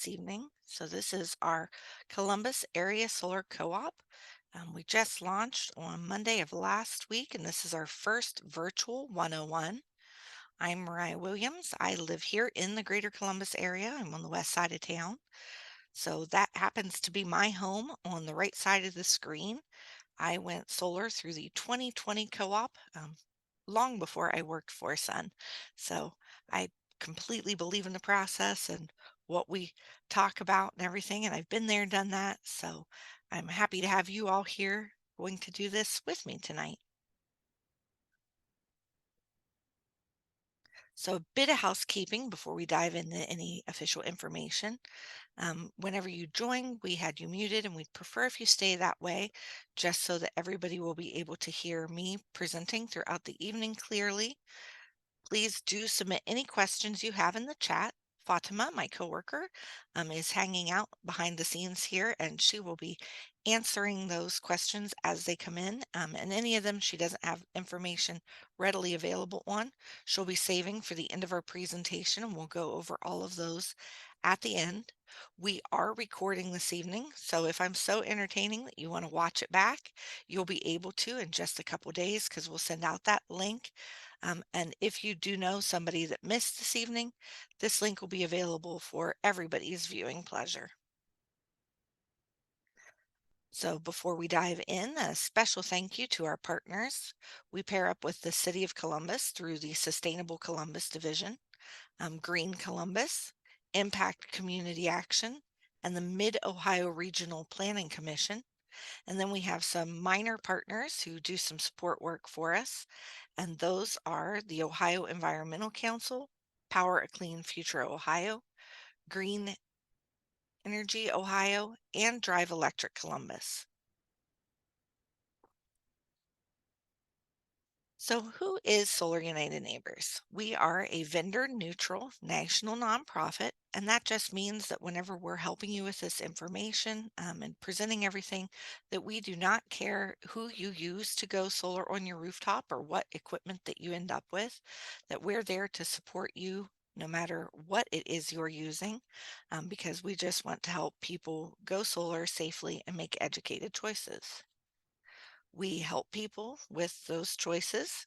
this evening. So this is our Columbus Area Solar Co-op. We just launched on Monday of last week, and this is our first virtual 101. I'm Mariah Williams. I live here in the greater Columbus area. I'm on the west side of town. So that happens to be my home on the right side of the screen. I went solar through the 2020 co-op long before I worked for Sun. So I completely believe in the process and what we talk about and everything. And I've been there, done that. So I'm happy to have you all here going to do this with me tonight. So a bit of housekeeping before we dive into any official information. Whenever you join, we had you muted, and we'd prefer if you stay that way, just so that everybody will be able to hear me presenting throughout the evening clearly. Please do submit any questions you have in the chat. Fatima, my coworker, is hanging out behind the scenes here, and she will be answering those questions as they come in. And any of them she doesn't have information readily available on, she'll be saving for the end of our presentation, and we'll go over all of those at the end. We are recording this evening, so if I'm so entertaining that you want to watch it back, you'll be able to in just a couple days because we'll send out that link. And if you do know somebody that missed this evening, this link will be available for everybody's viewing pleasure. So before we dive in, a special thank you to our partners. We pair up with the City of Columbus through the Sustainable Columbus Division, Green Columbus, Impact Community Action, and the Mid-Ohio Regional Planning Commission. And then we have some minor partners who do some support work for us, and those are the Ohio Environmental Council, Power a Clean Future Ohio, Green Energy Ohio, and Drive Electric Columbus. So, who is Solar United Neighbors? We are a vendor neutral national nonprofit, and that just means that whenever we're helping you with this information and presenting everything, that we do not care who you use to go solar on your rooftop or what equipment that you end up with, that we're there to support you no matter what it is you're using, because we just want to help people go solar safely and make educated choices. We help people with those choices.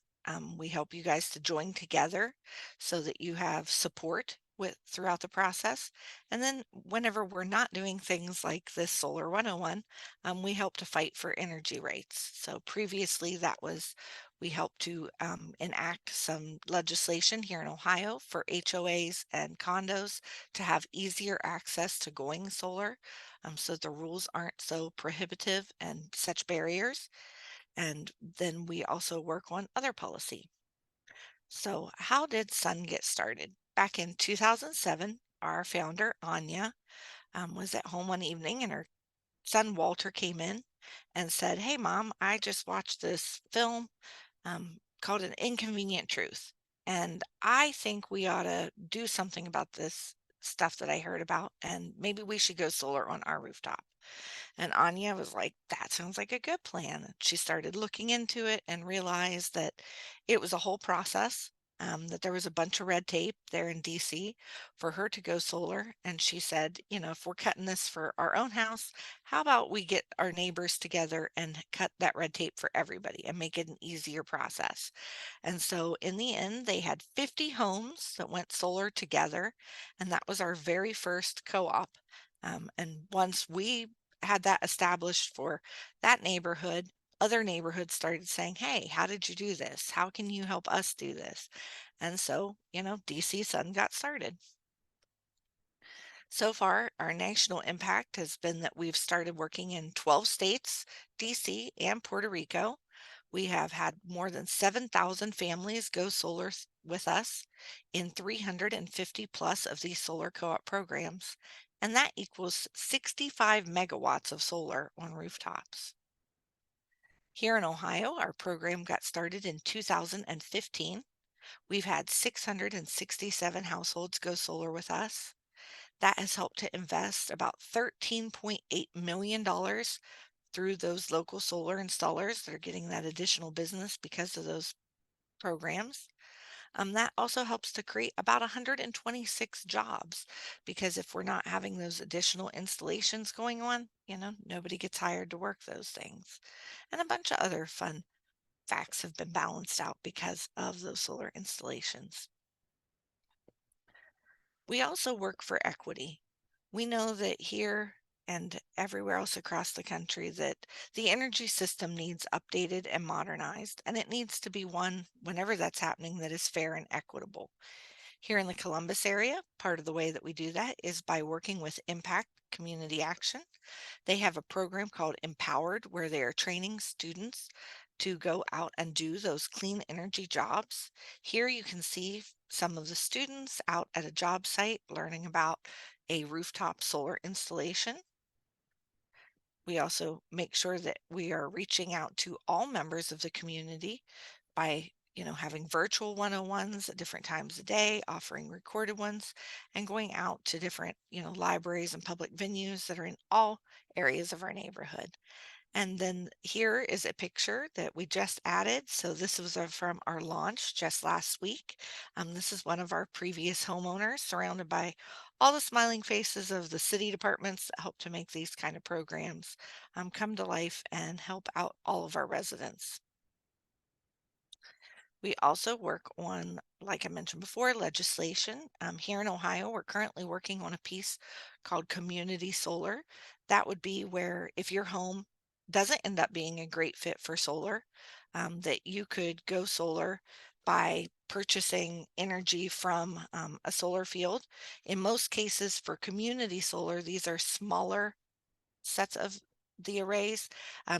We help you guys to join together so that you have support with throughout the process. And then whenever we're not doing things like this Solar 101, we help to fight for energy rates. So previously that was we helped to enact some legislation here in Ohio for HOAs and condos to have easier access to going solar, so the rules aren't so prohibitive and such barriers. And then we also work on other policy. So, how did Sun get started? Back in 2007, our founder, Anya, was at home one evening and her son, Walter, came in and said, "Hey, mom, I just watched this film called An Inconvenient Truth. And I think we ought to do something about this stuff that I heard about, and maybe we should go solar on our rooftop." And Anya was like, "That sounds like a good plan." She started looking into it and realized that it was a whole process, that there was a bunch of red tape there in DC for her to go solar. And she said, if we're cutting this for our own house, how about we get our neighbors together and cut that red tape for everybody and make it an easier process? And so in the end, they had 50 homes that went solar together. And that was our very first co op. And once we had that established for that neighborhood, other neighborhoods started saying, "Hey, how did you do this? How can you help us do this?" And so, DC Sun got started. So far, our national impact has been that we've started working in 12 states, DC, and Puerto Rico. We have had more than 7,000 families go solar with us in 350 plus of these solar co-op programs, and that equals 65 megawatts of solar on rooftops. Here in Ohio, our program got started in 2015. We've had 667 households go solar with us. That has helped to invest about $13.8 million through those local solar installers that are getting that additional business because of those programs. That also helps to create about 126 jobs because if we're not having those additional installations going on, nobody gets hired to work those things. And a bunch of other fun facts have been balanced out because of those solar installations. We also work for equity. We know that here and everywhere else across the country that the energy system needs updated and modernized, and it needs to be one whenever that's happening that is fair and equitable. Here in the Columbus area, part of the way that we do that is by working with Impact Community Action. They have a program called Empowered where they are training students to go out and do those clean energy jobs. Here you can see some of the students out at a job site learning about a rooftop solar installation. We also make sure that we are reaching out to all members of the community by, having virtual 101s at different times a day, offering recorded ones, and going out to different, libraries and public venues that are in all areas of our neighborhood. And then here is a picture that we just added. So this was from our launch just last week. This is one of our previous homeowners surrounded by all the smiling faces of the city departments that help to make these kind of programs come to life and help out all of our residents. We also work on, like I mentioned before, legislation. Here in Ohio, we're currently working on a piece called community solar. That would be where if your home doesn't end up being a great fit for solar, that you could go solar by purchasing energy from a solar field. In most cases, for community solar, these are smaller sets of the arrays.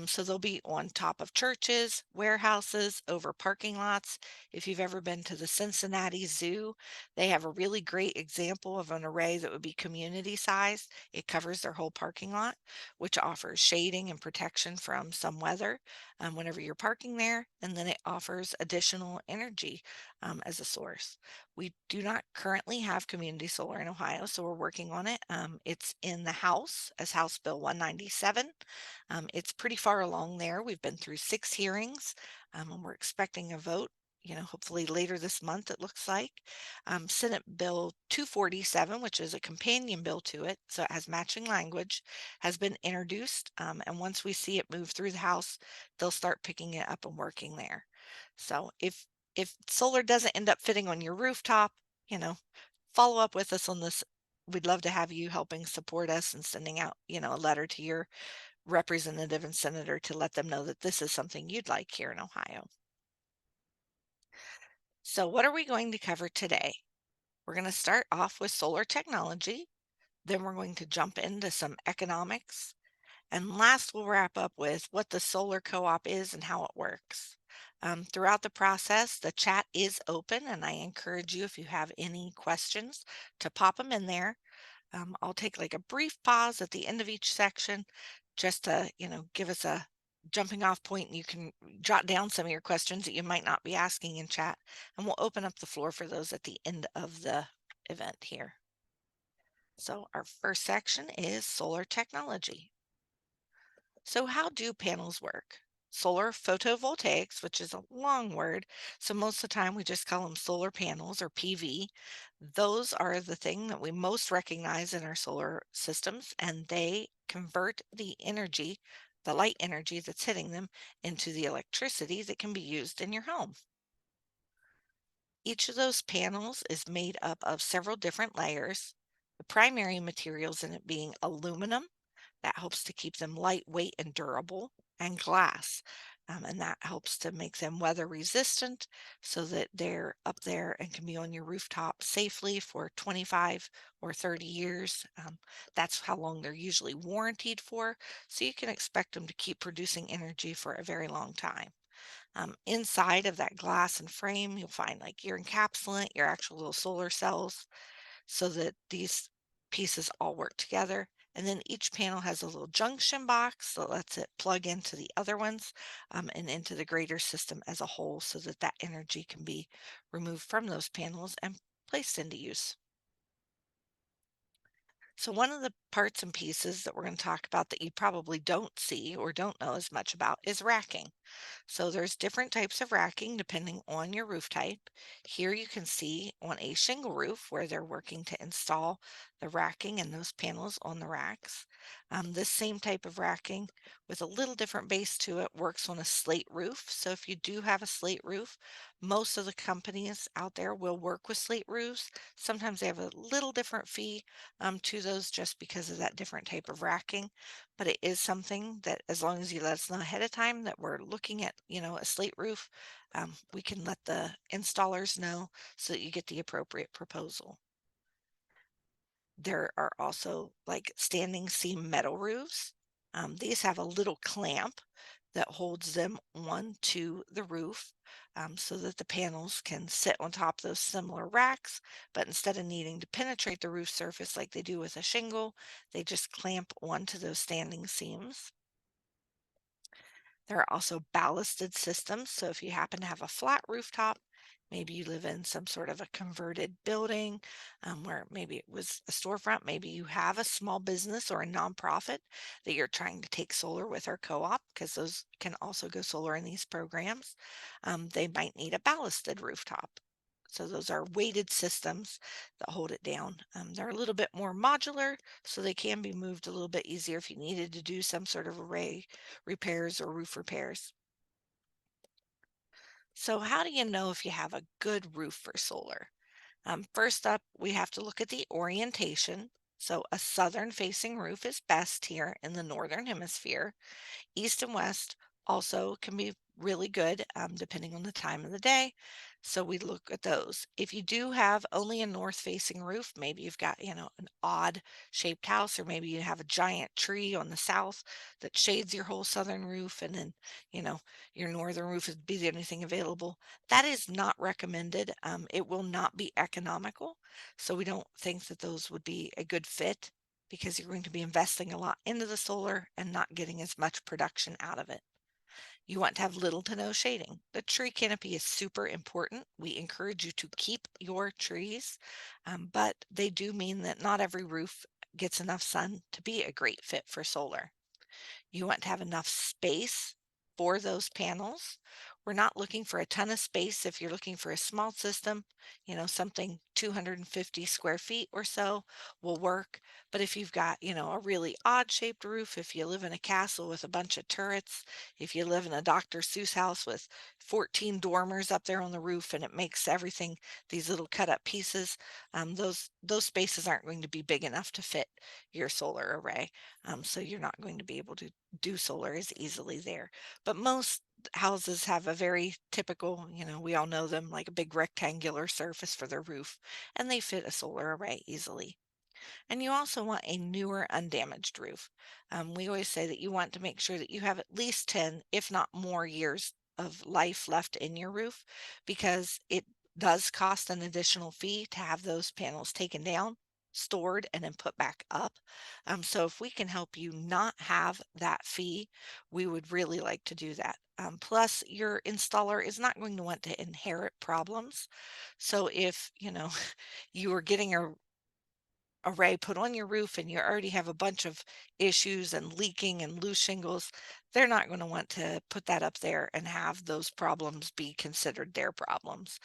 So they'll be on top of churches, warehouses, over parking lots. If you've ever been to the Cincinnati Zoo, they have a really great example of an array that would be community sized. It covers their whole parking lot, which offers shading and protection from some weather whenever you're parking there. And then it offers additional energy as a source. We do not currently have community solar in Ohio, so we're working on it. It's in the House as House Bill 197. It's pretty far along there. We've been through 6 hearings, and we're expecting a vote. Hopefully later this month, it looks like. Senate Bill 247, which is a companion bill to it, so it has matching language, has been introduced. And once we see it move through the House, they'll start picking it up and working there. So if solar doesn't end up fitting on your rooftop, you know, follow up with us on this. We'd love to have you helping support us and sending out, a letter to your representative and senator to let them know that this is something you'd like here in Ohio. So, what are we going to cover today? We're going to start off with solar technology, then we're going to jump into some economics, and last, we'll wrap up with what the solar co-op is and how it works. Throughout the process, the chat is open, and I encourage you, if you have any questions, to pop them in there. I'll take like a brief pause at the end of each section just to, give us a jumping off point, and you can jot down some of your questions that you might not be asking in chat, and we'll open up the floor for those at the end of the event here. So our first section is solar technology. So how do panels work? Solar photovoltaics, which is a long word, so most of the time we just call them solar panels or PV. Those are the thing that we most recognize in our solar systems, and they convert the energy, the light energy that's hitting them, into the electricity that can be used in your home. Each of those panels is made up of several different layers, the primary materials in it being aluminum that helps to keep them lightweight and durable, and glass. And that helps to make them weather resistant so that they're up there and can be on your rooftop safely for 25 or 30 years. That's how long they're usually warranted for. So you can expect them to keep producing energy for a very long time. Inside of that glass and frame, you'll find like your encapsulant, your actual little solar cells, so that these pieces all work together. And then each panel has a little junction box that lets it plug into the other ones and into the greater system as a whole so that that energy can be removed from those panels and placed into use. So one of the parts and pieces that we're going to talk about that you probably don't see or don't know as much about is racking. So there's different types of racking depending on your roof type. Here you can see on a shingle roof where they're working to install the racking and those panels on the racks. This same type of racking with a little different base to it works on a slate roof. So if you do have a slate roof, most of the companies out there will work with slate roofs. Sometimes they have a little different fee to those just because of that different type of racking, but it is something that as long as you let us know ahead of time that we're looking at, a slate roof, we can let the installers know so that you get the appropriate proposal. There are also like standing seam metal roofs. These have a little clamp that holds them onto the roof so that the panels can sit on top of those similar racks. But instead of needing to penetrate the roof surface like they do with a shingle, they just clamp onto those standing seams. There are also ballasted systems. So if you happen to have a flat rooftop, maybe you live in some sort of a converted building where maybe it was a storefront, maybe you have a small business or a nonprofit that you're trying to take solar with our co-op, because those can also go solar in these programs. They might need a ballasted rooftop. So those are weighted systems that hold it down. They're a little bit more modular, so they can be moved a little bit easier if you needed to do some sort of array repairs or roof repairs. So, how do you know if you have a good roof for solar? First up, we have to look at the orientation. So, a southern facing roof is best here in the northern hemisphere. East and west also can be really good depending on the time of the day. So we look at those. If you do have only a north facing roof, maybe you've got, an odd shaped house, or maybe you have a giant tree on the south that shades your whole southern roof, and then, you know, your northern roof would be the only thing available. That is not recommended. It will not be economical. So we don't think that those would be a good fit because you're going to be investing a lot into the solar and not getting as much production out of it. You want to have little to no shading. The tree canopy is super important. We encourage you to keep your trees, but they do mean that not every roof gets enough sun to be a great fit for solar. You want to have enough space for those panels. We're not looking for a ton of space. If you're looking for a small system, something 250 square feet or so will work. But if you've got, a really odd shaped roof, if you live in a castle with a bunch of turrets, if you live in a Dr. Seuss house with 14 dormers up there on the roof and it makes everything these little cut up pieces, those spaces aren't going to be big enough to fit your solar array. So you're not going to be able to do solar as easily there. But most houses have a very typical, we all know them, like a big rectangular surface for their roof, and they fit a solar array easily. And you also want a newer, undamaged roof. We always say that you want to make sure that you have at least 10, if not more, years of life left in your roof, because it does cost an additional fee to have those panels taken down, stored, and then put back up. So if we can help you not have that fee, we would really like to do that. Plus, your installer is not going to want to inherit problems. So if, you are getting a array put on your roof and you already have a bunch of issues and leaking and loose shingles, they're not going to want to put that up there and have those problems be considered their problems.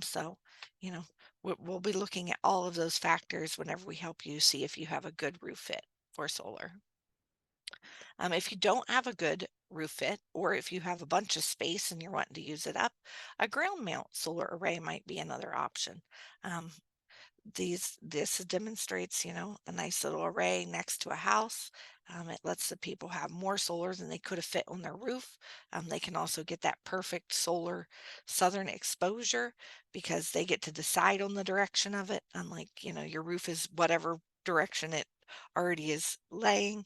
So, you know, we'll be looking at all of those factors whenever we help you see if you have a good roof fit for solar. If you don't have a good roof fit, or if you have a bunch of space and you're wanting to use it up, a ground mount solar array might be another option. Um, this demonstrates, a nice little array next to a house. It lets the people have more solar than they could have fit on their roof. They can also get that perfect solar southern exposure because they get to decide on the direction of it, unlike, your roof is whatever direction it already is laying.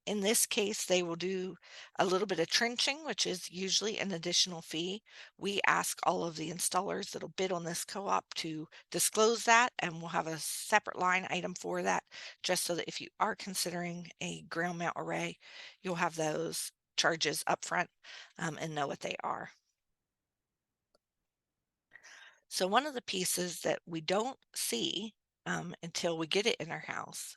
In this case, they will do a little bit of trenching, which is usually an additional fee. We ask all of the installers that'll bid on this co-op to disclose that, and we'll have a separate line item for that, just so that if you are considering a ground mount array, you'll have those charges upfront and know what they are. So one of the pieces that we don't see until we get it in our house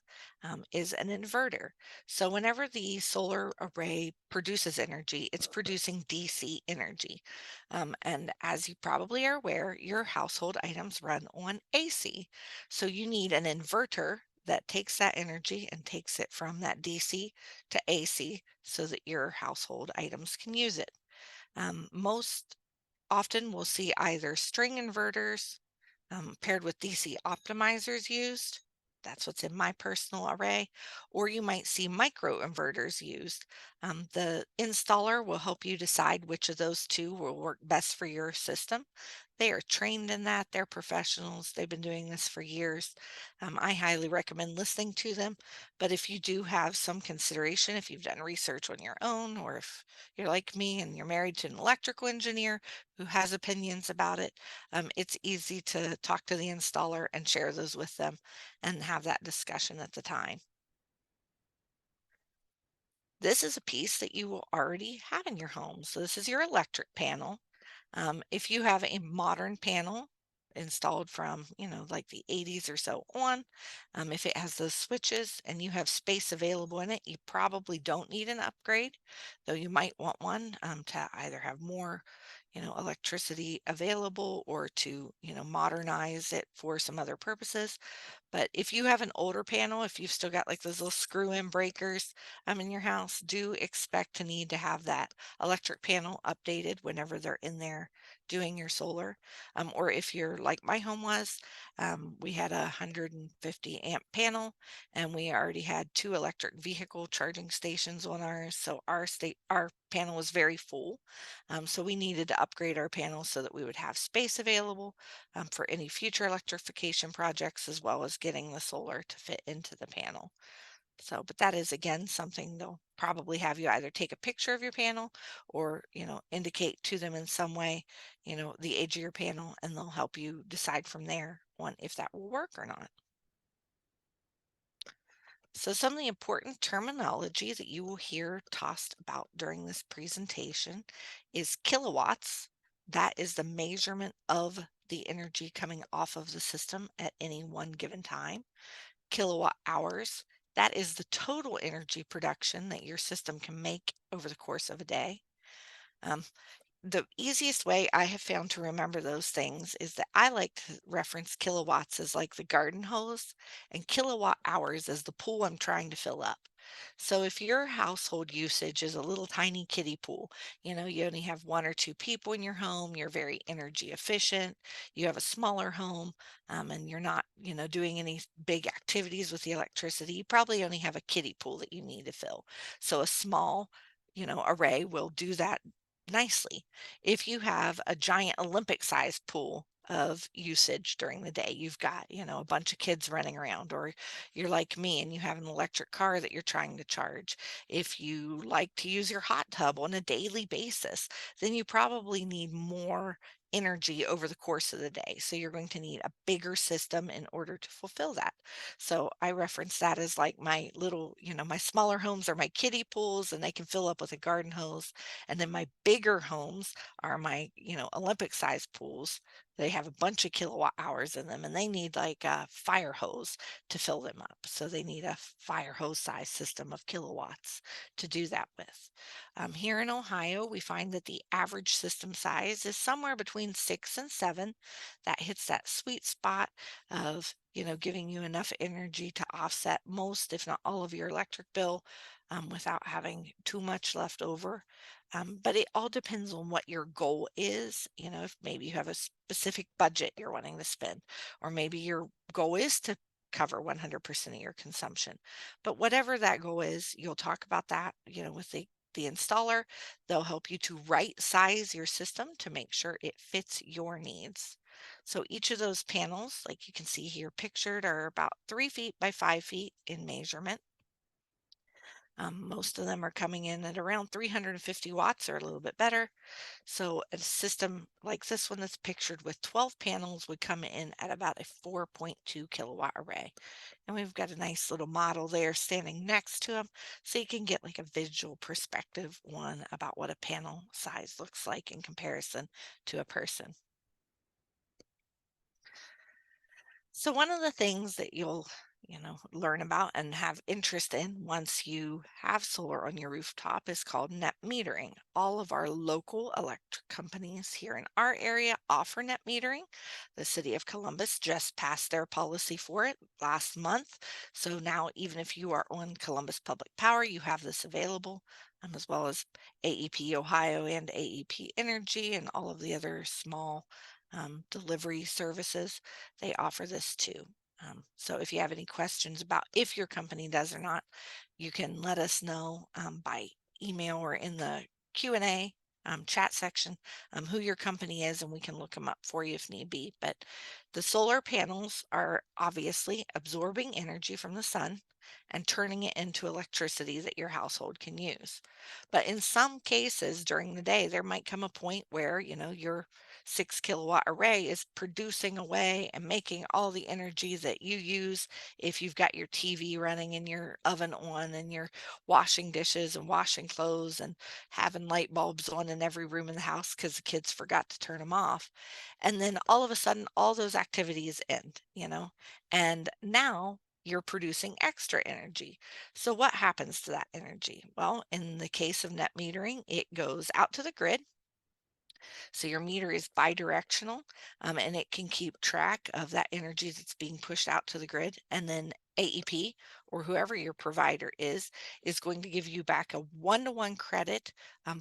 is an inverter. So, whenever the solar array produces energy, it's producing DC energy. And as you probably are aware, your household items run on AC. So, you need an inverter that takes that energy and takes it from that DC to AC so that your household items can use it. Most often we'll see either string inverters paired with DC optimizers used. That's what's in my personal array. Or you might see micro inverters used. The installer will help you decide which of those two will work best for your system. They are trained in that. They're professionals. They've been doing this for years. I highly recommend listening to them. But if you do have some consideration, if you've done research on your own, or if you're like me and you're married to an electrical engineer who has opinions about it, it's easy to talk to the installer and share those with them and have that discussion at the time. This is a piece that you will already have in your home. So this is your electric panel. If you have a modern panel installed from, like the 80s or so on, if it has those switches and you have space available in it, you probably don't need an upgrade, though you might want one to either have more, electricity available or to, modernize it for some other purposes. But if you have an older panel, if you've still got like those little screw-in breakers in your house, do expect to need to have that electric panel updated whenever they're in there doing your solar. Or if you're like my home was, we had a 150 amp panel and we already had two electric vehicle charging stations on ours. So our panel was very full. So we needed to upgrade our panel so that we would have space available for any future electrification projects, as well as getting the solar to fit into the panel. So, but that is again something they'll probably have you either take a picture of your panel or, indicate to them in some way, the age of your panel, and they'll help you decide from there on if that will work or not. So, some of the important terminology that you will hear tossed about during this presentation is kilowatts. That is the measurement of the energy coming off of the system at any one given time. Kilowatt hours, that is the total energy production that your system can make over the course of a day. Um, the easiest way I have found to remember those things is that I like to reference kilowatts as like the garden hose and kilowatt hours as the pool I'm trying to fill up. So if your household usage is a little tiny kiddie pool, you only have one or two people in your home, you're very energy efficient, you have a smaller home, and you're not, doing any big activities with the electricity, you probably only have a kiddie pool that you need to fill. So a small, array will do that nicely. If you have a giant Olympic-sized pool of usage during the day, you've got, a bunch of kids running around, or you're like me and you have an electric car that you're trying to charge. If you like to use your hot tub on a daily basis, then you probably need more energy over the course of the day. So you're going to need a bigger system in order to fulfill that. So I reference that as like my little, my smaller homes are my kiddie pools and they can fill up with a garden hose, and then my bigger homes are my, Olympic sized pools. They have a bunch of kilowatt hours in them and they need like a fire hose to fill them up. So they need a fire hose size system of kilowatts to do that with. Here in Ohio, we find that the average system size is somewhere between 6 and 7. That hits that sweet spot of, giving you enough energy to offset most, if not all, of your electric bill without having too much left over. But it all depends on what your goal is. If maybe you have a specific budget you're wanting to spend, or maybe your goal is to cover 100% of your consumption. But whatever that goal is, you'll talk about that, with the installer. They'll help you to right size your system to make sure it fits your needs. So each of those panels, like you can see here pictured, are about 3 feet by 5 feet in measurement. Most of them are coming in at around 350 watts or a little bit better. So a system like this one that's pictured with 12 panels would come in at about a 4.2 kilowatt array. And we've got a nice little model there standing next to them so you can get like a visual perspective one about what a panel size looks like in comparison to a person. So one of the things that you'll learn about and have interest in once you have solar on your rooftop is called net metering. All of our local electric companies here in our area offer net metering. The city of Columbus just passed their policy for it last month. So now even if you are on Columbus Public Power, you have this available, as well as AEP Ohio and AEP Energy and all of the other small delivery services. They offer this too. So if you have any questions about if your company does or not, you can let us know by email or in the Q&A chat section who your company is, and we can look them up for you if need be. But the solar panels are obviously absorbing energy from the sun and turning it into electricity that your household can use. But in some cases during the day, there might come a point where, your 6 kilowatt array is producing away and making all the energy that you use if you've got your TV running and your oven on and you're washing dishes and washing clothes and having light bulbs on in every room in the house because the kids forgot to turn them off. And then all of a sudden, all those activities end, and now you're producing extra energy. So, what happens to that energy? Well, in the case of net metering, it goes out to the grid, so your meter is bidirectional, and it can keep track of that energy that's being pushed out to the grid. And then AEP, or whoever your provider is going to give you back a one-to-one credit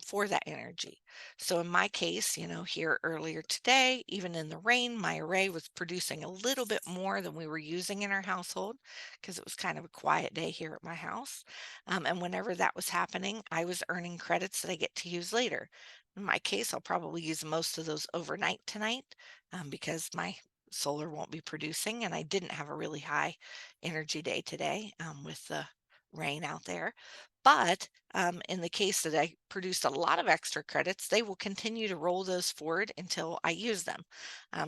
for that energy. So in my case, here earlier today, even in the rain, my array was producing a little bit more than we were using in our household because it was kind of a quiet day here at my house. And whenever that was happening, I was earning credits that I get to use later. In my case, I'll probably use most of those overnight tonight because my solar won't be producing, and I didn't have a really high energy day today with the rain out there. But in the case that I produced a lot of extra credits, they will continue to roll those forward until I use them.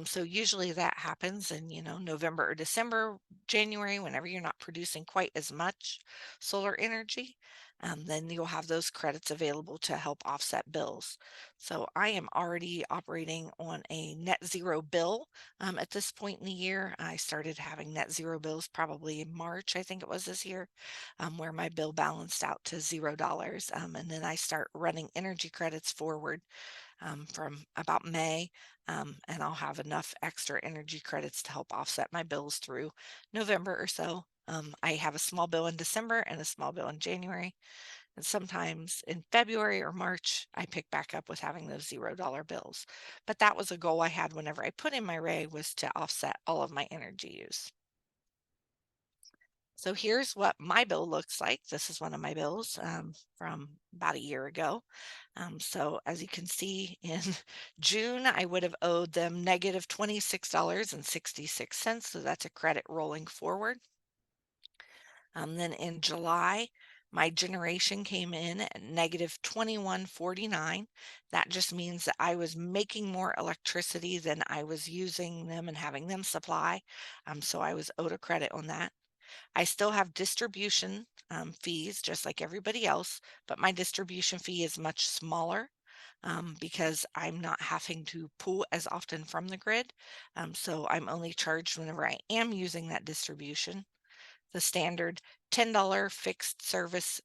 So usually that happens in, November or December, January, whenever you're not producing quite as much solar energy. Then you'll have those credits available to help offset bills. So I am already operating on a net zero bill at this point in the year. I started having net zero bills probably in March, I think it was this year, where my bill balanced out to $0. And then I start running energy credits forward from about May, and I'll have enough extra energy credits to help offset my bills through November or so. I have a small bill in December and a small bill in January. And sometimes in February or March, I pick back up with having those $0 bills. But that was a goal I had whenever I put in my array was to offset all of my energy use. So here's what my bill looks like. This is one of my bills from about a year ago. So as you can see, in June, I would have owed them negative $26.66. So that's a credit rolling forward. Then in July, my generation came in at negative 21.49. That just means that I was making more electricity than I was using them and having them supply. So I was owed a credit on that. I still have distribution fees just like everybody else, but my distribution fee is much smaller because I'm not having to pull as often from the grid. So I'm only charged whenever I am using that distribution. The standard $10 fixed service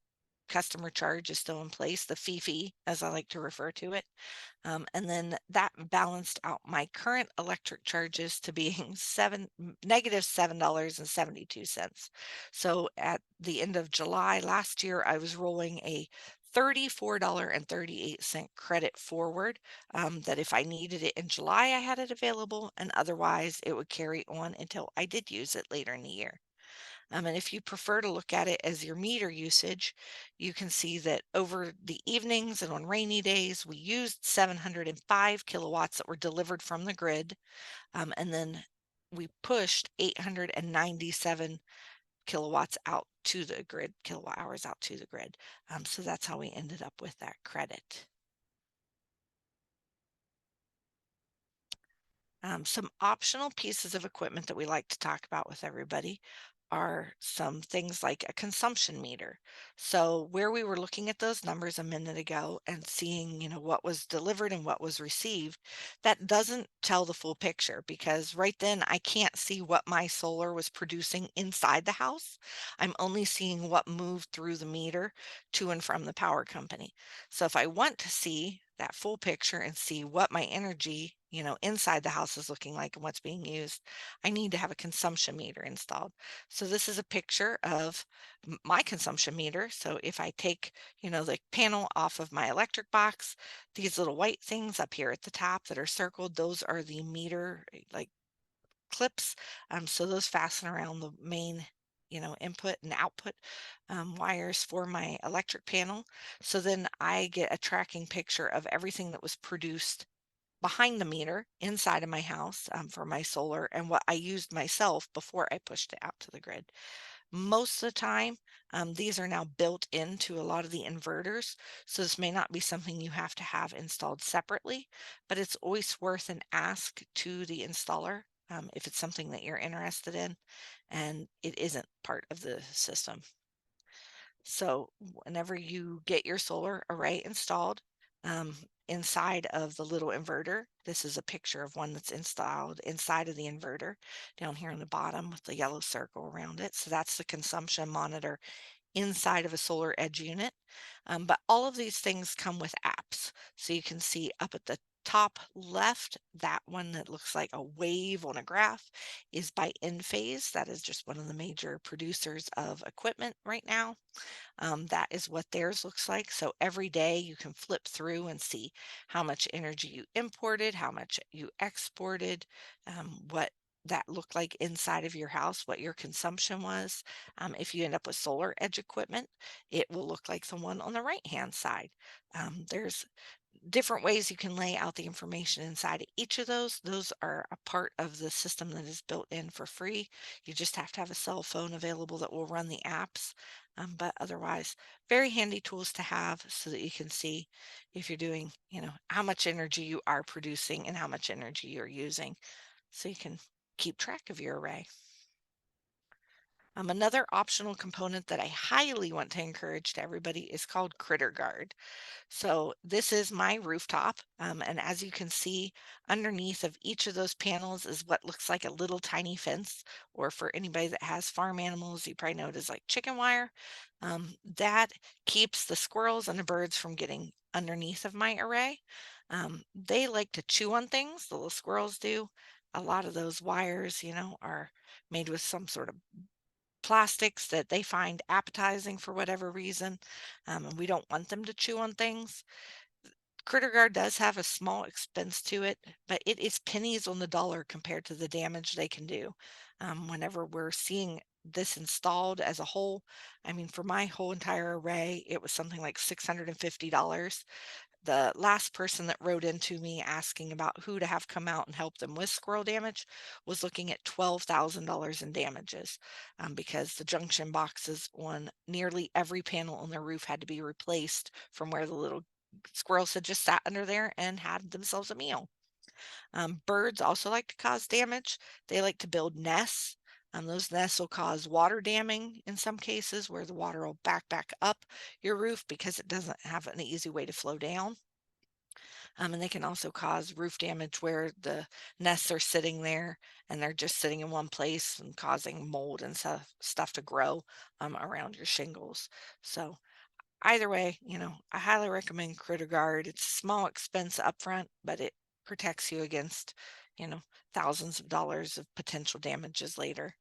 customer charge is still in place, the fee, as I like to refer to it. And then that balanced out my current electric charges to being negative $7.72. So at the end of July last year, I was rolling a $34.38 credit forward, that if I needed it in July, I had it available, and otherwise it would carry on until I did use it later in the year. And if you prefer to look at it as your meter usage, you can see that over the evenings and on rainy days, we used 705 kilowatts that were delivered from the grid. And then we pushed 897 kilowatts out to the grid, kilowatt hours out to the grid. So that's how we ended up with that credit. Some optional pieces of equipment that we like to talk about with everybody are some things like a consumption meter. So where we were looking at those numbers a minute ago and seeing, what was delivered and what was received, that doesn't tell the full picture because right then I can't see what my solar was producing inside the house. I'm only seeing what moved through the meter to and from the power company. So if I want to see that full picture and see what my energy, inside the house is looking like and what's being used, I need to have a consumption meter installed. So this is a picture of my consumption meter. So if I take, the panel off of my electric box, these little white things up here at the top that are circled, those are the meter like clips. So those fasten around the main, input and output wires for my electric panel. So then I get a tracking picture of everything that was produced behind the meter inside of my house for my solar and what I used myself before I pushed it out to the grid. Most of the time, these are now built into a lot of the inverters. So this may not be something you have to have installed separately, but it's always worth an ask to the installer if it's something that you're interested in and it isn't part of the system. So whenever you get your solar array installed, um, inside of the little inverter, this is a picture of one that's installed inside of the inverter down here on the bottom with the yellow circle around it. So that's the consumption monitor inside of a solar edge unit. But all of these things come with apps. So you can see up at the top left, that one that looks like a wave on a graph is by Enphase. That is just one of the major producers of equipment right now. That is what theirs looks like. So every day you can flip through and see how much energy you imported, how much you exported, what that looked like inside of your house, what your consumption was. If you end up with solar edge equipment, it will look like the one on the right hand side. There's different ways you can lay out the information inside of each of those. Those are a part of the system that is built in for free. You just have to have a cell phone available that will run the apps. But otherwise, very handy tools to have so that you can see if you're doing, how much energy you are producing and how much energy you're using so you can keep track of your array. Another optional component that I highly want to encourage to everybody is called Critter Guard. So this is my rooftop. And as you can see, underneath of each of those panels is what looks like a little tiny fence, or for anybody that has farm animals, you probably know it as like chicken wire. That keeps the squirrels and the birds from getting underneath of my array. They like to chew on things, the little squirrels do. A lot of those wires, are made with some sort of plastics that they find appetizing for whatever reason, and we don't want them to chew on things. Critter Guard does have a small expense to it, but it is pennies on the dollar compared to the damage they can do. Whenever we're seeing this installed as a whole, I mean, for my whole entire array, it was something like $650. The last person that wrote into me asking about who to have come out and help them with squirrel damage was looking at $12,000 in damages because the junction boxes on nearly every panel on their roof had to be replaced from where the little squirrels had just sat under there and had themselves a meal. Birds also like to cause damage. They like to build nests. Those nests will cause water damming in some cases where the water will back up your roof because it doesn't have an easy way to flow down. And they can also cause roof damage where the nests are sitting there and they're just sitting in one place and causing mold and stuff to grow around your shingles. So either way, I highly recommend Critter Guard. It's a small expense upfront, but it protects you against, you know, thousands of dollars of potential damages later.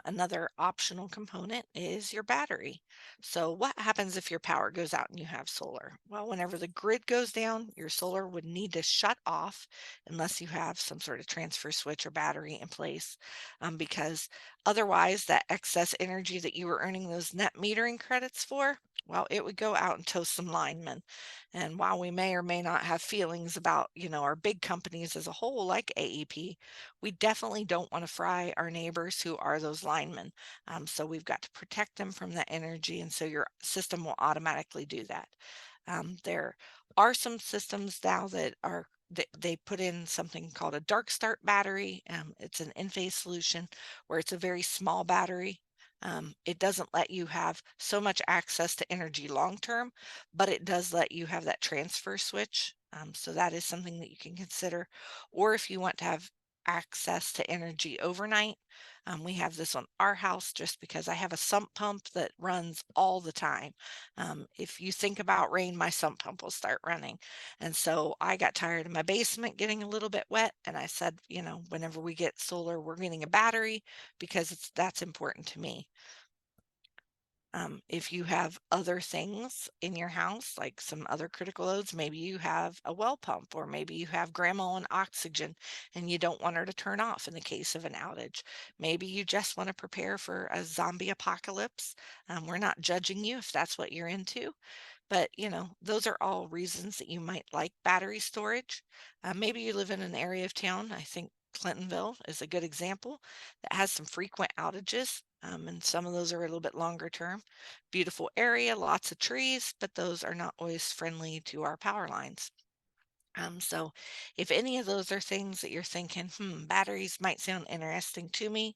Another optional component is your battery. So, what happens if your power goes out and you have solar? Well, whenever the grid goes down, your solar would need to shut off unless you have some sort of transfer switch or battery in place, because otherwise, that excess energy that you were earning those net metering credits for, well, it would go out and tow some linemen. And while we may or may not have feelings about, our big companies as a whole, like AEP, we definitely don't want to fry our neighbors who are those linemen. So we've got to protect them from that energy. And so your system will automatically do that. There are some systems now that are they put in something called a dark start battery. It's an in-phase solution where it's a very small battery. It doesn't let you have so much access to energy long term, but it does let you have that transfer switch. So that is something that you can consider. Or if you want to have access to energy overnight, we have this on our house just because I have a sump pump that runs all the time. If you think about rain, my sump pump will start running. And so I got tired of my basement getting a little bit wet, and I said, whenever we get solar, we're getting a battery because that's important to me. If you have other things in your house, like some other critical loads, maybe you have a well pump, or maybe you have grandma on oxygen and you don't want her to turn off in the case of an outage. Maybe you just want to prepare for a zombie apocalypse. We're not judging you if that's what you're into. But, those are all reasons that you might like battery storage. Maybe you live in an area of town. I think Clintonville is a good example that has some frequent outages. And some of those are a little bit longer term. Beautiful area, lots of trees, but those are not always friendly to our power lines. So if any of those are things that you're thinking, batteries might sound interesting to me,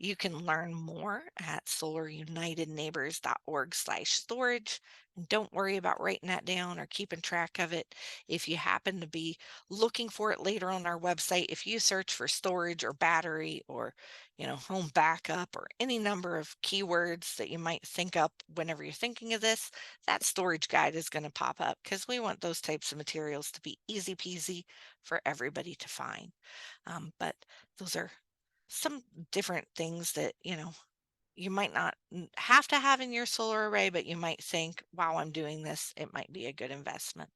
you can learn more at solarunitedneighbors.org/storage. And don't worry about writing that down or keeping track of it. If you happen to be looking for it later on our website, if you search for storage or battery or, home backup or any number of keywords that you might think up whenever you're thinking of this, that storage guide is going to pop up because we want those types of materials to be easy peasy for everybody to find. But those are some different things that, you might not have to have in your solar array, but you might think, wow, I'm doing this. It might be a good investment.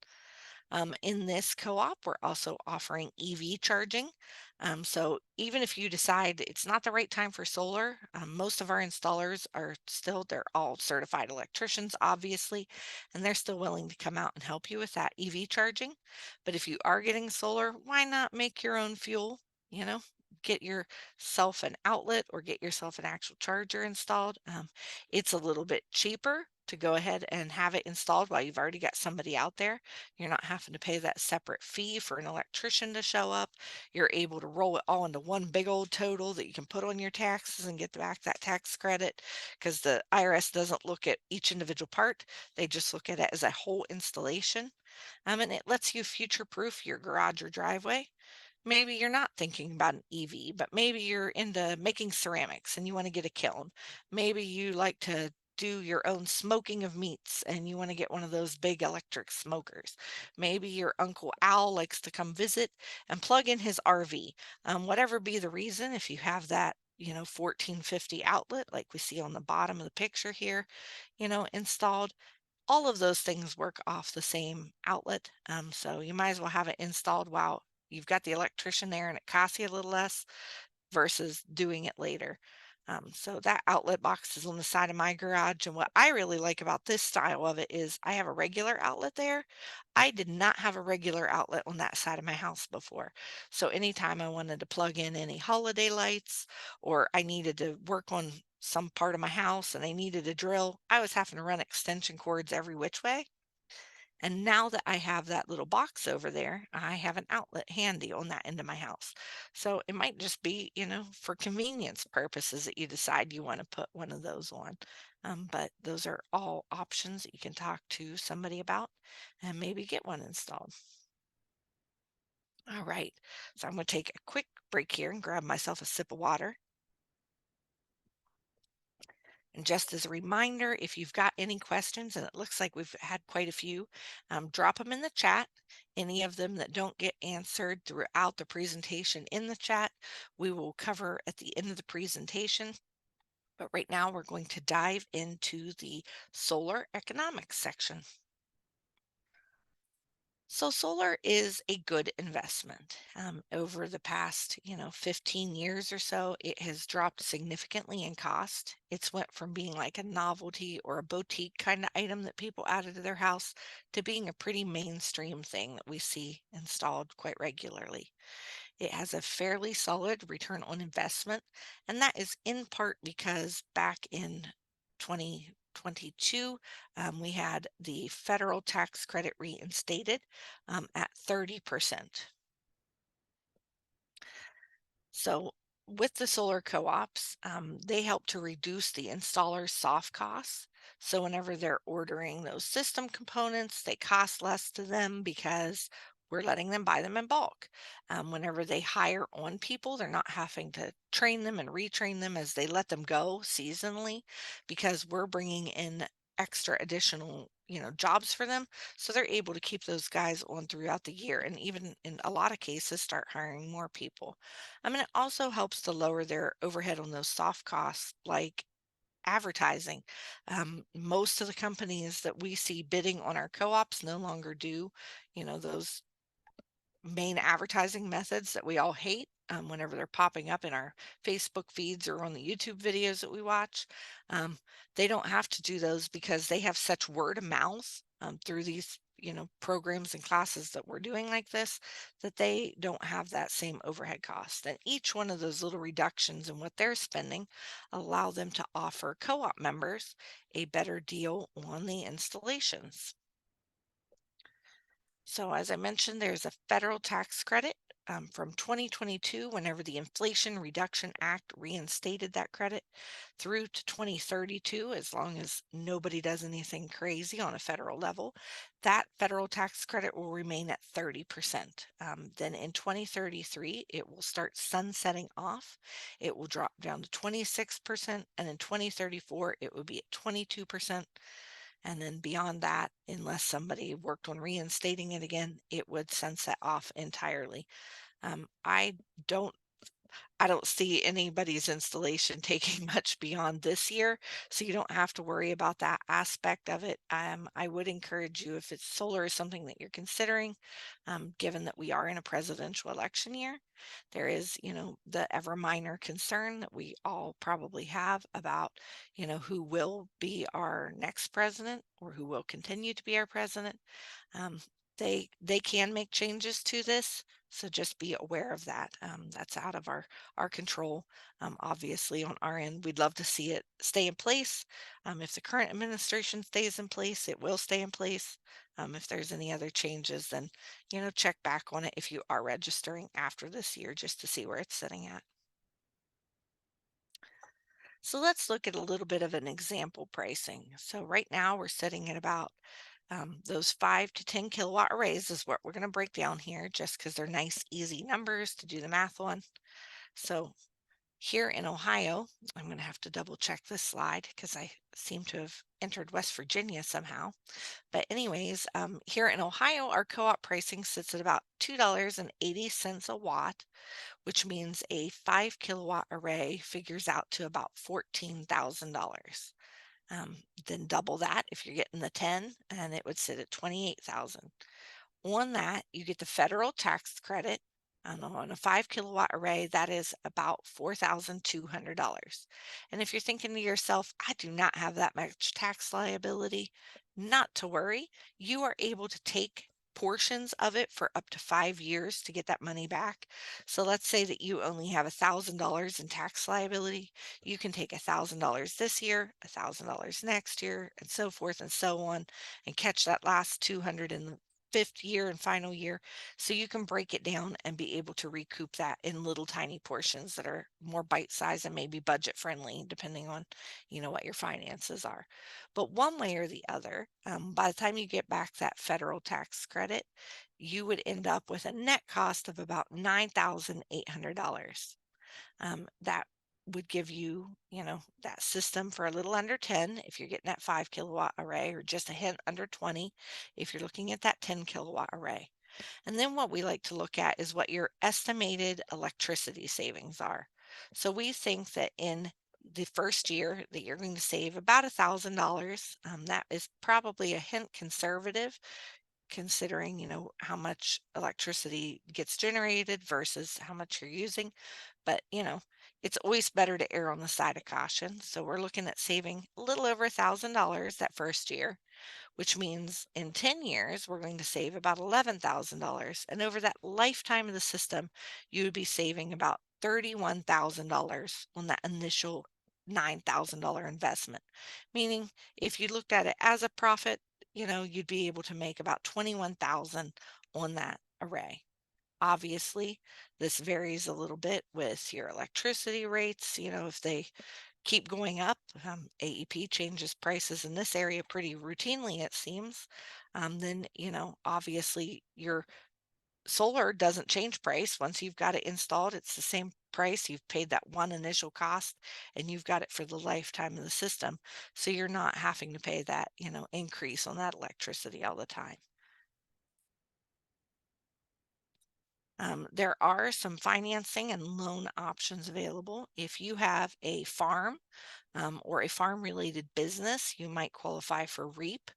In this co-op, we're also offering EV charging. So even if you decide it's not the right time for solar, most of our installers they're all certified electricians, obviously, and they're still willing to come out and help you with that EV charging. But if you are getting solar, why not make your own fuel? You know, get yourself an outlet or get yourself an actual charger installed. It's a little bit cheaper to go ahead and have it installed while you've already got somebody out there. You're not having to pay that separate fee for an electrician to show up. You're able to roll it all into one big old total that you can put on your taxes and get back that tax credit because the IRS doesn't look at each individual part. They just look at it as a whole installation. And it lets you future proof your garage or driveway. Maybe you're not thinking about an EV, but maybe you're into making ceramics and you want to get a kiln. Maybe you like to do your own smoking of meats and you want to get one of those big electric smokers. Maybe your Uncle Al likes to come visit and plug in his RV. Whatever be the reason, if you have that, 1450 outlet like we see on the bottom of the picture here, installed, all of those things work off the same outlet. So you might as well have it installed while you've got the electrician there and it costs you a little less versus doing it later. So that outlet box is on the side of my garage. And what I really like about this style of it is I have a regular outlet there. I did not have a regular outlet on that side of my house before. So anytime I wanted to plug in any holiday lights or I needed to work on some part of my house and I needed a drill, I was having to run extension cords every which way. And now that I have that little box over there, I have an outlet handy on that end of my house. So it might just be, for convenience purposes that you decide you want to put one of those on. But those are all options that you can talk to somebody about and maybe get one installed. All right. So I'm going to take a quick break here and grab myself a sip of water. And just as a reminder, if you've got any questions, and it looks like we've had quite a few, drop them in the chat. Any of them that don't get answered throughout the presentation in the chat, we will cover at the end of the presentation. But right now, we're going to dive into the solar economics section. So solar is a good investment. Over the past, 15 years or so, it has dropped significantly in cost. It's went from being like a novelty or a boutique kind of item that people added to their house to being a pretty mainstream thing that we see installed quite regularly. It has a fairly solid return on investment, and that is in part because back in 20 we had the federal tax credit reinstated at 30%. So with the solar co-ops, they help to reduce the installer's soft costs. So whenever they're ordering those system components, they cost less to them because we're letting them buy them in bulk. Whenever they hire on people, they're not having to train them and retrain them as they let them go seasonally because we're bringing in extra additional jobs for them, so they're able to keep those guys on throughout the year and even in a lot of cases start hiring more people. I mean, it also helps to lower their overhead on those soft costs like advertising. Most of the companies that we see bidding on our co-ops no longer do, those main advertising methods that we all hate whenever they're popping up in our Facebook feeds or on the YouTube videos that we watch. Um, they don't have to do those because they have such word of mouth through these, programs and classes that we're doing like this, that they don't have that same overhead cost. And each one of those little reductions in what they're spending allow them to offer co-op members a better deal on the installations. So, as I mentioned, there's a federal tax credit from 2022, whenever the Inflation Reduction Act reinstated that credit, through to 2032, as long as nobody does anything crazy on a federal level. That federal tax credit will remain at 30%. Then in 2033, it will start sunsetting off. It will drop down to 26%, and in 2034, it will be at 22%. And then beyond that, unless somebody worked on reinstating it again, it would sunset off entirely. Um, I don't I don't see anybody's installation taking much beyond this year, so you don't have to worry about that aspect of it. I would encourage you, if it's solar is something that you're considering, given that we are in a presidential election year, there is, the ever minor concern that we all probably have about, who will be our next president or who will continue to be our president. Um, they can make changes to this, so just be aware of that. That's out of our control. Obviously, on our end, we'd love to see it stay in place. If the current administration stays in place, it will stay in place. If there's any other changes, then check back on it if you are registering after this year, just to see where it's sitting at. So let's look at a little bit of an example pricing. So right now we're sitting at about those 5 to 10 kilowatt arrays is what we're going to break down here just because they're nice, easy numbers to do the math on. So here in Ohio, I'm going to have to double check this slide because I seem to have entered West Virginia somehow. But anyways, here in Ohio, our co-op pricing sits at about $2.80 a watt, which means a 5 kilowatt array figures out to about $14,000. Then double that if you're getting the 10, and it would sit at 28,000. On that, you get the federal tax credit. On a 5 kilowatt array, that is about $4,200. And if you're thinking to yourself, I do not have that much tax liability, not to worry. You are able to take portions of it for up to 5 years to get that money back. So let's say that you only have $1,000 in tax liability. You can take $1,000 this year, $1,000 next year, and so forth and so on, and catch that last 200 in the fifth year and final year. So you can break it down and be able to recoup that in little tiny portions that are more bite size and maybe budget friendly, depending on, what your finances are. But one way or the other, by the time you get back that federal tax credit, you would end up with a net cost of about $9,800. That would give you, that system for a little under 10 if you're getting that 5 kilowatt array, or just a hint under 20 if you're looking at that 10 kilowatt array. And then what we like to look at is what your estimated electricity savings are. So we think that in the first year that you're going to save about $1,000. That is probably a hint conservative, considering, how much electricity gets generated versus how much you're using. But, it's always better to err on the side of caution. So we're looking at saving a little over $1,000 that first year, which means in 10 years, we're going to save about $11,000. And over that lifetime of the system, you would be saving about $31,000 on that initial $9,000 investment. Meaning if you looked at it as a profit, you'd be able to make about 21,000 on that array. Obviously, this varies a little bit with your electricity rates. If they keep going up, AEP changes prices in this area pretty routinely, it seems. Then, obviously your solar doesn't change price. Once you've got it installed, it's the same price. You've paid that one initial cost and you've got it for the lifetime of the system. So you're not having to pay that, increase on that electricity all the time. There are some financing and loan options available. If you have a farm or a farm related business, you might qualify for REAP.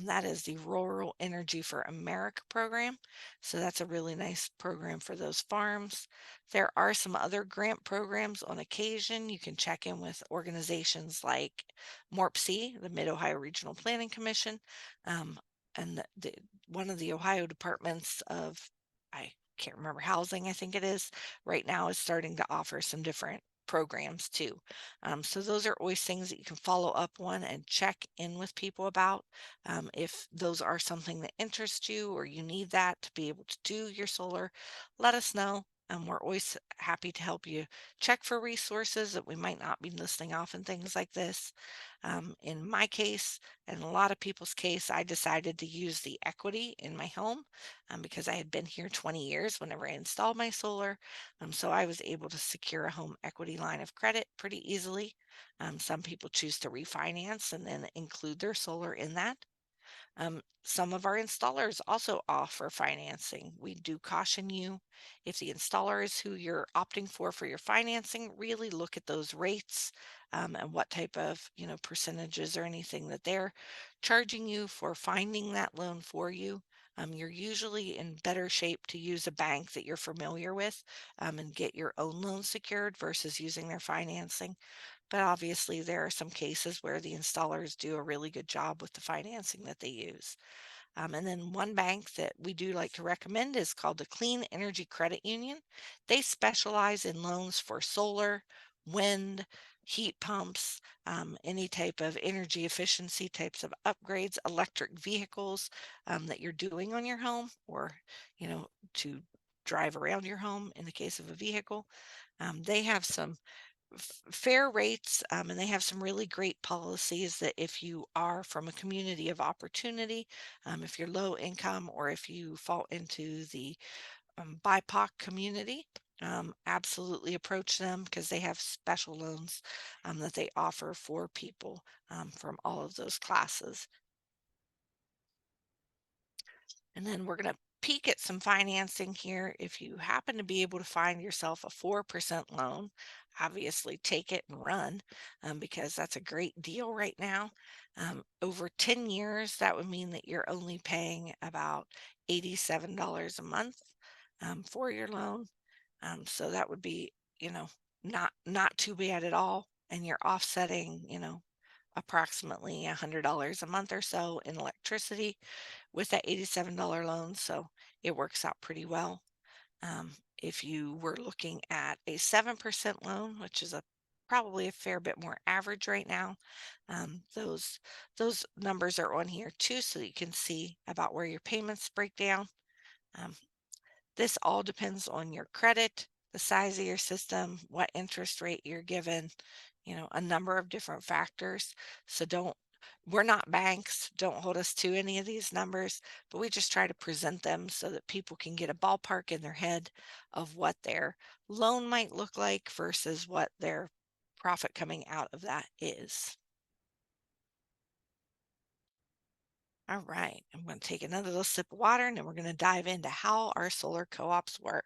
That is the Rural Energy for America program. So that's a really nice program for those farms. There are some other grant programs on occasion. You can check in with organizations like MORPC, the Mid Ohio Regional Planning Commission, um, and one of the Ohio departments of, I can't remember, housing, I think it is, right now is starting to offer some different programs too. So those are always things that you can follow up on and check in with people about. If those are something that interests you or you need that to be able to do your solar, let us know. We're always happy to help you check for resources that we might not be listing off and things like this. In my case, and a lot of people's case, I decided to use the equity in my home because I had been here 20 years whenever I installed my solar. So I was able to secure a home equity line of credit pretty easily. Some people choose to refinance and then include their solar in that. Some of our installers also offer financing. We do caution you, if the installer is who you're opting for your financing, really look at those rates and what type of percentages or anything that they're charging you for finding that loan for you. You're usually in better shape to use a bank that you're familiar with and get your own loan secured versus using their financing. But obviously, there are some cases where the installers do a really good job with the financing that they use. And then one bank that we do like to recommend is called the Clean Energy Credit Union. They specialize in loans for solar, wind, heat pumps, any type of energy efficiency types of upgrades, electric vehicles that you're doing on your home or, to drive around your home in the case of a vehicle. They have some fair rates, and they have some really great policies that if you are from a community of opportunity, if you're low income or if you fall into the BIPOC community, absolutely approach them because they have special loans that they offer for people from all of those classes. And then we're going to peek at some financing here. If you happen to be able to find yourself a 4% loan, obviously take it and run because that's a great deal right now. Over 10 years, that would mean that you're only paying about $87 a month for your loan. So that would be, you know, not too bad at all. And you're offsetting, approximately $100 a month or so in electricity with that $87 loan, so it works out pretty well. If you were looking at a 7% loan, which is probably a fair bit more average right now, those numbers are on here too, so that you can see about where your payments break down. Um, this all depends on your credit, the size of your system, what interest rate you're given, a number of different factors. So we're not banks, don't hold us to any of these numbers, but we just try to present them so that people can get a ballpark in their head of what their loan might look like versus what their profit coming out of that is. All right, I'm going to take another little sip of water and then we're going to dive into how our solar co-ops work.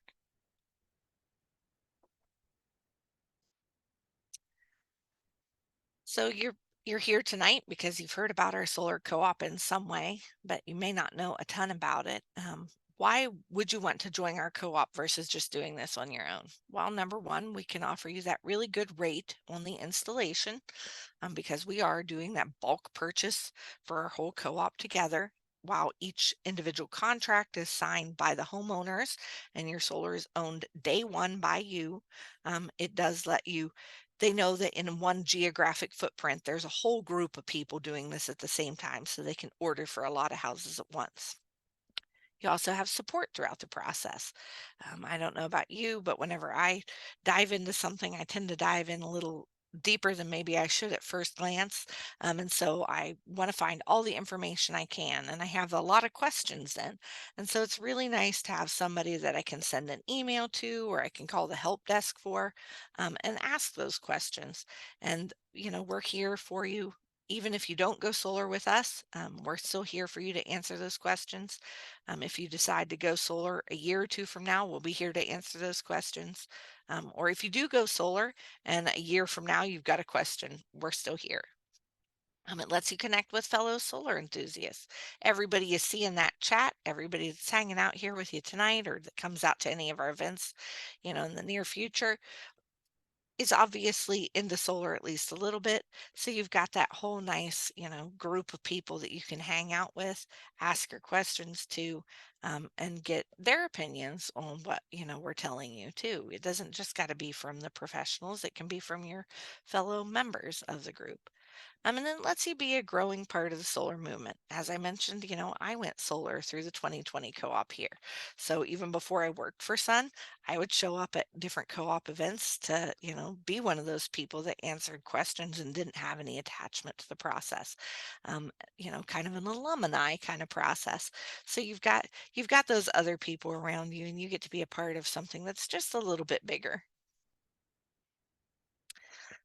So you're here tonight because you've heard about our solar co-op in some way, but you may not know a ton about it. Why would you want to join our co-op versus just doing this on your own? Well, number one, we can offer you that really good rate on the installation because we are doing that bulk purchase for our whole co-op together. While each individual contract is signed by the homeowners and your solar is owned day one by you, it does let you they know that in one geographic footprint, there's a whole group of people doing this at the same time, so they can order for a lot of houses at once. You also have support throughout the process. I don't know about you, but whenever I dive into something, I tend to dive in a little deeper than maybe I should at first glance. And so I want to find all the information I can. And I have a lot of questions then. And so it's really nice to have somebody that I can send an email to or I can call the help desk for and ask those questions. And, we're here for you. Even if you don't go solar with us, we're still here for you to answer those questions. If you decide to go solar a year or two from now, we'll be here to answer those questions. Or if you do go solar and a year from now you've got a question, we're still here. It lets you connect with fellow solar enthusiasts. Everybody you see in that chat, everybody that's hanging out here with you tonight or that comes out to any of our events, in the near future, is obviously into solar at least a little bit. So you've got that whole nice, group of people that you can hang out with, ask your questions to, and get their opinions on what, we're telling you too. It doesn't just got to be from the professionals, it can be from your fellow members of the group. And then lets you be a growing part of the solar movement. As I mentioned, I went solar through the 2020 co-op here. So even before I worked for Sun, I would show up at different co-op events to, be one of those people that answered questions and didn't have any attachment to the process. Kind of an alumni kind of process. So you've got those other people around you and you get to be a part of something that's just a little bit bigger.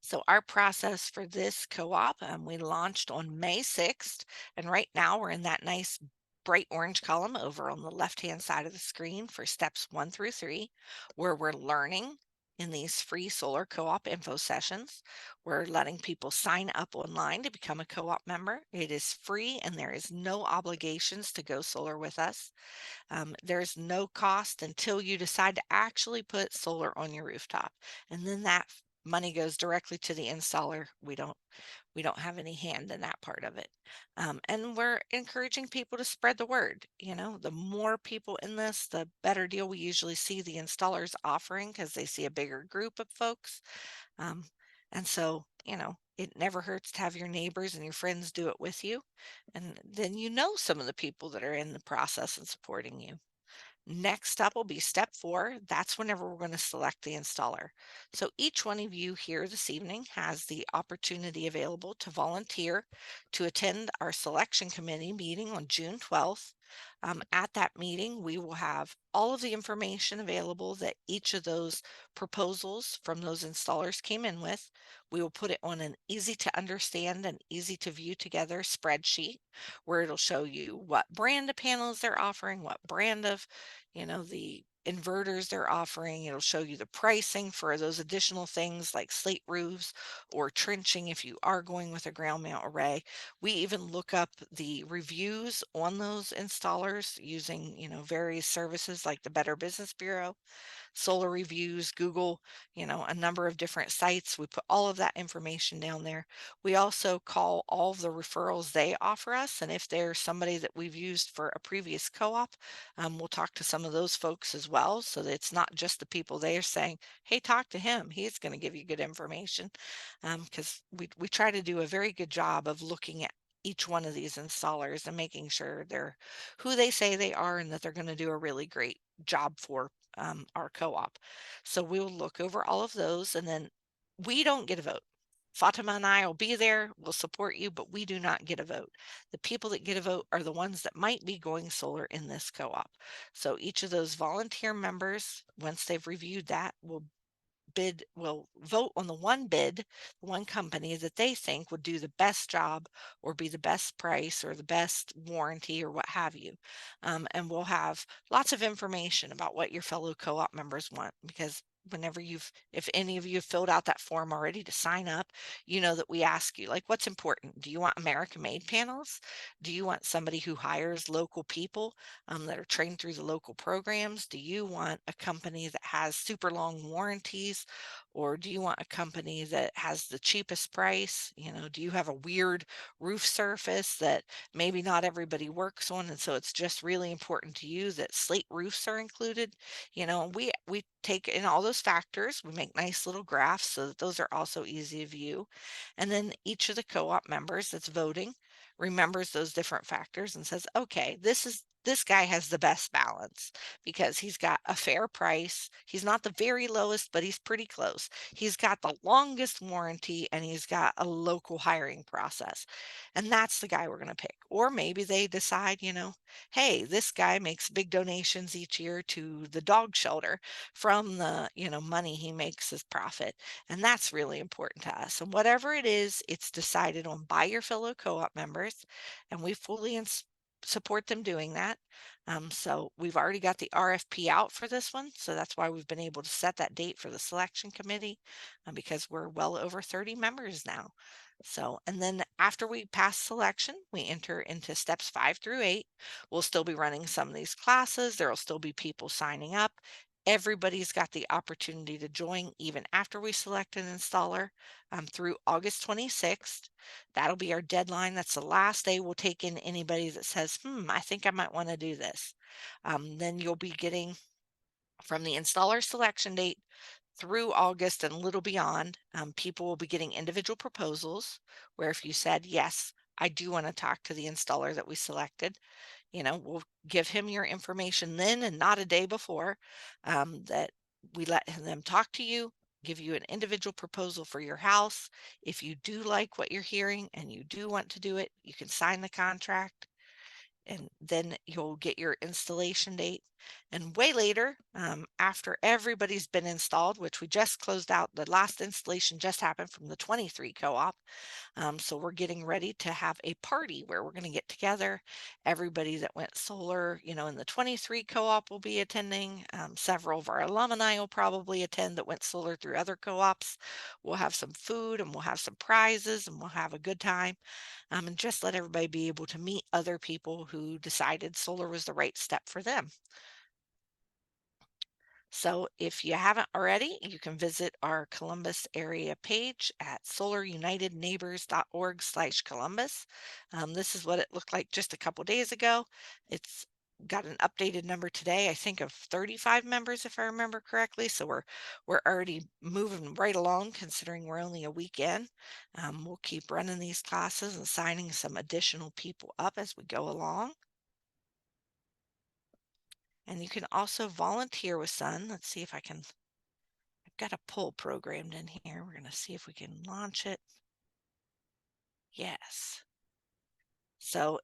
So our process for this co-op, we launched on May 6th, and right now we're in that nice bright orange column over on the left-hand side of the screen for steps 1 through 3, where we're learning in these free solar co-op info sessions. We're letting people sign up online to become a co-op member. It is free and there is no obligations to go solar with us. There's no cost until you decide to actually put solar on your rooftop. And then that money goes directly to the installer. We don't have any hand in that part of it. And we're encouraging people to spread the word. The more people in this, the better deal we usually see the installers offering because they see a bigger group of folks. Um, and so, it never hurts to have your neighbors and your friends do it with you. And then some of the people that are in the process and supporting you. Next up will be step 4. That's whenever we're going to select the installer. So each one of you here this evening has the opportunity available to volunteer to attend our selection committee meeting on June 12th. At that meeting, we will have all of the information available that each of those proposals from those installers came in with. We will put it on an easy to understand and easy to view together spreadsheet where it'll show you what brand of panels they're offering, what brand of the inverters they're offering. It'll show you the pricing for those additional things like slate roofs or trenching if you are going with a ground mount array. We even look up the reviews on those installers using, various services like the Better Business Bureau. Solar Reviews, Google, a number of different sites. We put all of that information down there. We also call all of the referrals they offer us. And if there's somebody that we've used for a previous co-op, we'll talk to some of those folks as well. So that it's not just the people they are saying, hey, talk to him. He's going to give you good information. Because we try to do a very good job of looking at each one of these installers and making sure they're who they say they are and that they're going to do a really great job for our co-op. So we'll look over all of those and then we don't get a vote. Fatima and I will be there, we'll support you, but we do not get a vote. The people that get a vote are the ones that might be going solar in this co-op. So each of those volunteer members, once they've reviewed that, will vote on the one bid, the one company that they think would do the best job or be the best price or the best warranty or what have you. And we'll have lots of information about what your fellow co-op members want because if any of you have filled out that form already to sign up, you know that we ask you, like, what's important? Do you want American made panels? Do you want somebody who hires local people that are trained through the local programs? Do you want a company that has super long warranties? Or do you want a company that has the cheapest price? Do you have a weird roof surface that maybe not everybody works on, and so it's just really important to you that slate roofs are included? We take in all those factors. We make nice little graphs so that those are also easy to view. And then each of the co-op members that's voting remembers those different factors and says, okay, this guy has the best balance because he's got a fair price. He's not the very lowest, but he's pretty close. He's got the longest warranty and he's got a local hiring process. And that's the guy we're going to pick. Or maybe they decide, hey, this guy makes big donations each year to the dog shelter from the, money he makes as profit. And that's really important to us. And whatever it is, it's decided on by your fellow co-op members, and we fully support them doing that. So we've already got the RFP out for this one. So that's why we've been able to set that date for the selection committee, because we're well over 30 members now. So, and then after we pass selection, we enter into steps 5 through 8. We'll still be running some of these classes. There will still be people signing up. Everybody's got the opportunity to join even after we select an installer, through August 26th. That'll be our deadline. That's the last day we'll take in anybody that says, I think I might want to do this. Then you'll be getting from the installer selection date through August and a little beyond, people will be getting individual proposals where if you said, yes, I do want to talk to the installer that we selected, we'll give him your information then and not a day before, that we let them talk to you, give you an individual proposal for your house. If you do like what you're hearing and you do want to do it, you can sign the contract and then you'll get your installation date. And way later, after everybody's been installed, which we just closed out, the last installation just happened from the 23 co-op. So we're getting ready to have a party where we're going to get together. Everybody that went solar, in the 23 co-op will be attending. Several of our alumni will probably attend that went solar through other co-ops. We'll have some food and we'll have some prizes and we'll have a good time, and just let everybody be able to meet other people who decided solar was the right step for them. So if you haven't already, you can visit our Columbus area page at solarunitedneighbors.org/Columbus. This is what it looked like just a couple days ago. It's got an updated number today, I think of 35 members if I remember correctly. So we're already moving right along considering we're only a week in. We'll keep running these classes and signing some additional people up as we go along. And you can also volunteer with Sun. Let's see if I've got a poll programmed in here. We're going to see if we can launch it. Yes. So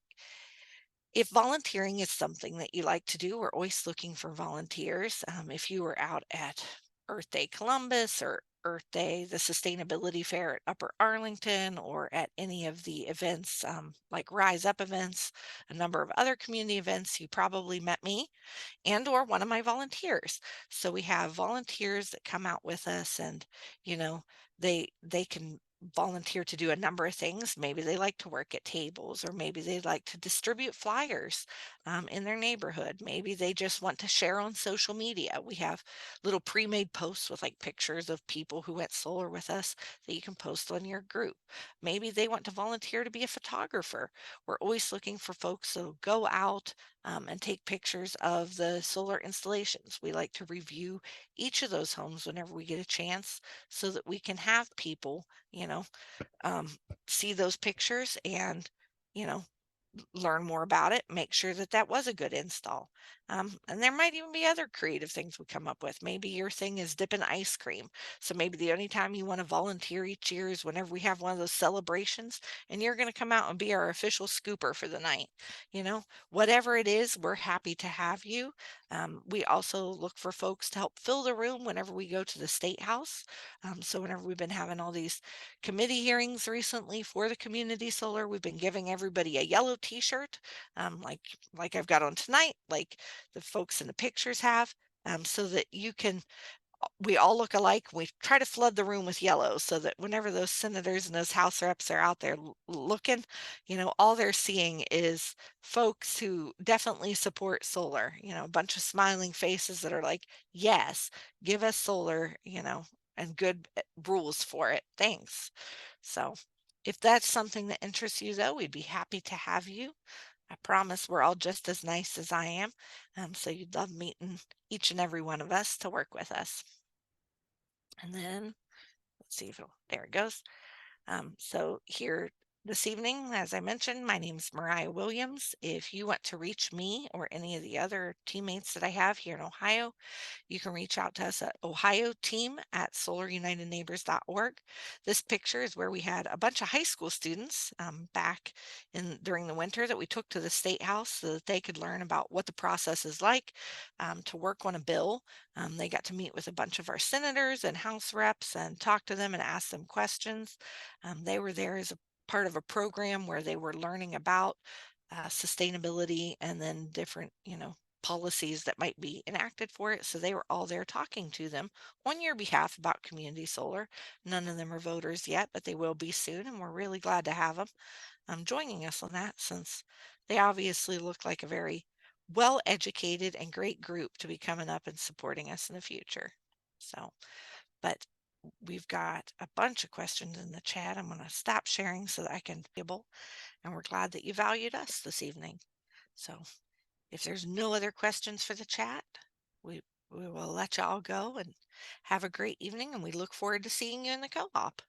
if volunteering is something that you like to do, we're always looking for volunteers. If you were out at Earth Day Columbus or Earth Day, the Sustainability Fair at Upper Arlington, or at any of the events, like Rise Up events, a number of other community events, you probably met me and or one of my volunteers. So we have volunteers that come out with us, and you know they can volunteer to do a number of things. Maybe they like to work at tables, or maybe they like to distribute flyers, in their neighborhood. Maybe they just want to share on social media. We have little pre-made posts with like pictures of people who went solar with us that you can post on your group. Maybe they want to volunteer to be a photographer. We're always looking for folks who go out, and take pictures of the solar installations. We like to review each of those homes whenever we get a chance so that we can have people, um, see those pictures and, you know, learn more about it, make sure that that was a good install. And there might even be other creative things we come up with. Maybe your thing is dipping ice cream. So maybe the only time you want to volunteer each year is whenever we have one of those celebrations, and you're going to come out and be our official scooper for the night. Whatever it is, we're happy to have you. We also look for folks to help fill the room whenever we go to the State House. So whenever we've been having all these committee hearings recently for the community solar, we've been giving everybody a yellow t-shirt, like I've got on tonight, like the folks in the pictures have, so that we all look alike. We try to flood the room with yellow so that whenever those senators and those house reps are out there looking, all they're seeing is folks who definitely support solar, a bunch of smiling faces that are like, yes, give us solar, and good rules for it. Thanks. So, if that's something that interests you, though, we'd be happy to have you. I promise we're all just as nice as I am. So you'd love meeting each and every one of us to work with us. And then let's see if there it goes. So here this evening, as I mentioned, my name's Mariah Williams. If you want to reach me or any of the other teammates that I have here in Ohio, you can reach out to us at Ohio team at solarunitedneighbors.org. This picture is where we had a bunch of high school students back in during the winter that we took to the state house so that they could learn about what the process is like to work on a bill. They got to meet with a bunch of our senators and House reps and talk to them and ask them questions. They were there as a part of a program where they were learning about sustainability and then different, policies that might be enacted for it. So they were all there talking to them on your behalf about community solar. None of them are voters yet, but they will be soon, and we're really glad to have them joining us on that since they obviously look like a very well educated and great group to be coming up and supporting us in the future. So, but we've got a bunch of questions in the chat. I'm going to stop sharing so that I can be able, and we're glad that you valued us this evening. So, if there's no other questions for the chat, we we will let you all go and have a great evening, and we look forward to seeing you in the co-op.